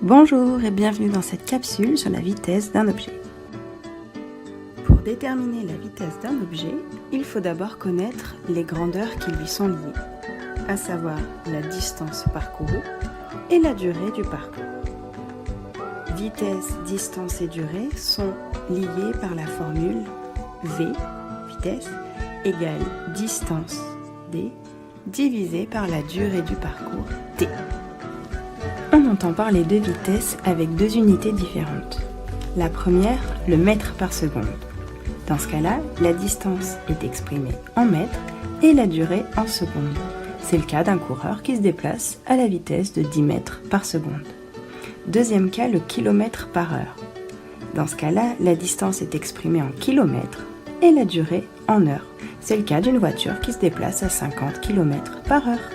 Bonjour et bienvenue dans cette capsule sur la vitesse d'un objet. Pour déterminer la vitesse d'un objet, il faut d'abord connaître les grandeurs qui lui sont liées, à savoir la distance parcourue et la durée du parcours. Vitesse, distance et durée sont liées par la formule V, vitesse, égale distance d divisé par la durée du parcours t. On entend parler de vitesse avec deux unités différentes. La première, le mètre par seconde. Dans ce cas-là, la distance est exprimée en mètres et la durée en secondes. C'est le cas d'un coureur qui se déplace à la vitesse de 10 mètres par seconde. Deuxième cas, le kilomètre par heure. Dans ce cas-là, la distance est exprimée en kilomètres et la durée en heures. C'est le cas d'une voiture qui se déplace à 50 km par heure.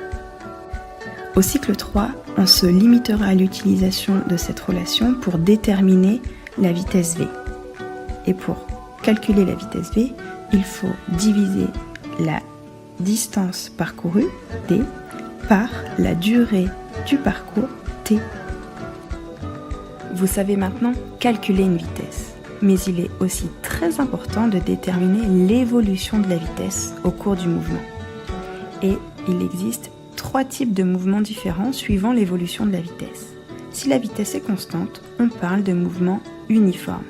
Au cycle 3, on se limitera à l'utilisation de cette relation pour déterminer la vitesse V. Et pour calculer la vitesse V, il faut diviser la distance parcourue, d, par la durée du parcours, t. Vous savez maintenant calculer une vitesse, mais il est aussi très important de déterminer l'évolution de la vitesse au cours du mouvement. Et il existe 3 types de mouvements différents suivant l'évolution de la vitesse. Si la vitesse est constante, on parle de mouvement uniforme.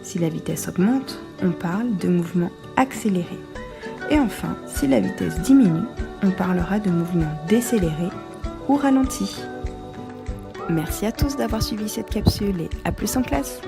Si la vitesse augmente, on parle de mouvement accéléré. Et enfin, si la vitesse diminue, on parlera de mouvement décéléré ou ralenti. Merci à tous d'avoir suivi cette capsule et à plus en classe!